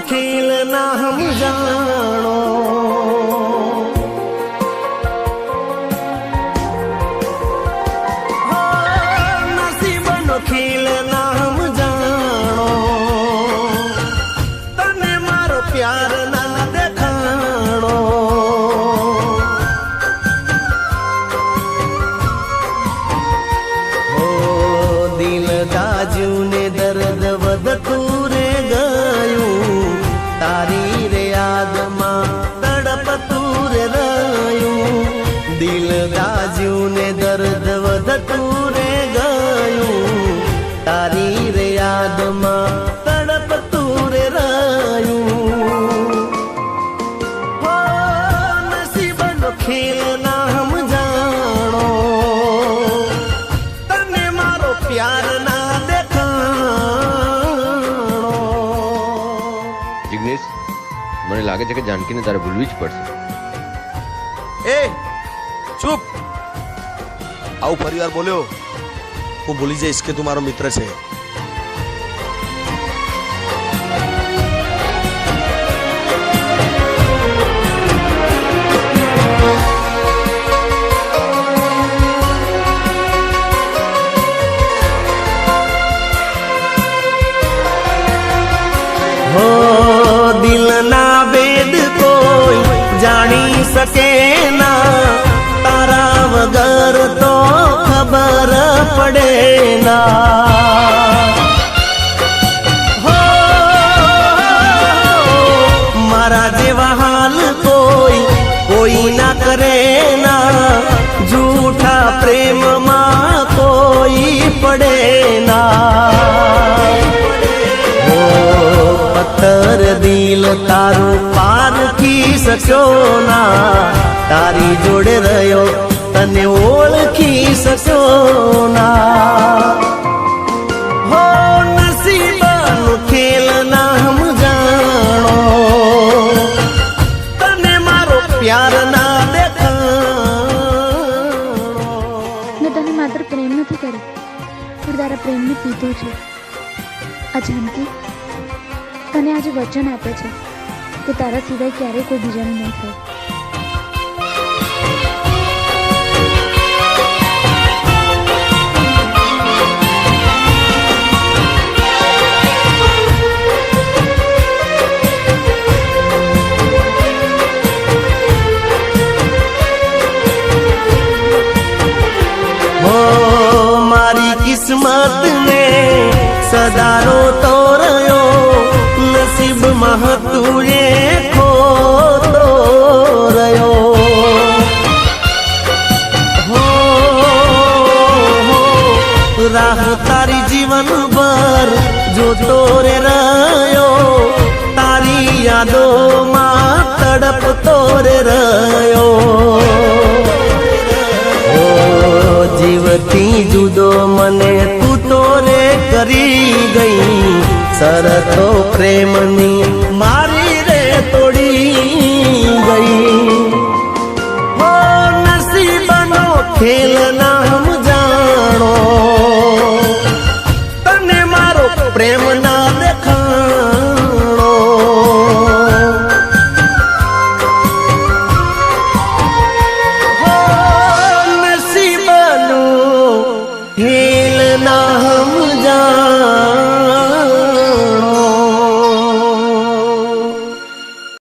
खेल ना हम जानो, नसीबनो खेल ना हम जानो, तने मारो प्यार ना देखाणो। दिल दाजू ने दर्द वधतू रे गयूं, तारी रे याद मां तड़पतू रे रयूं। दिल दाजू ने दर्द वधतू रे गयूं, तारी रे याद मां तड़पतू रे रयूं। हो नसीबनो खेल ना हम जानो, तने मारो प्यार ना देखाणो। જિગ્નેશ, મને લાગે છે કે જાનકીને તારે ભૂલવી જ પડશે. એ ચૂપ! આવું ફરીવાર બોલ્યો હું ભૂલી જઈશ કે તું મારો મિત્ર છે. हो दिल ना वेद कोई जानी सके ना, तारा वगर तो खबर पड़े ना। हो मारा जेवा हाल कोई कोई ना करे ना, झूठा प्रेम मां कोई पड़े ना। पत्थर दिल तारू पारखी सको ना, तारी जोड़े रहो तने ओळखी सको ना। हो नसीबनो खेल ना हम जानो, तने मारो प्यार ना देखाणो। મેં તને માત્ર પ્રેમ નથી કર્યો, પણ તારા પ્રેમને પીધું છે. આ જાનકી તને આજે વચન આપે છે કે તારા સિવાય ક્યારેય કોઈ બીજાનું નહીં થાય. हो मारी किस्मत ने सदारो तो रयो, नसीब मह तुए खोतो रयो। हो राह तारी जीवन भर जो तोरे रयो, तारी यादो मां तड़प तोरे रयो। जीवती जुदो मने तू तोरे करी गई, शरतो प्रेमनी मारी रे तोड़ी गई। हो नसीबनो खेल ना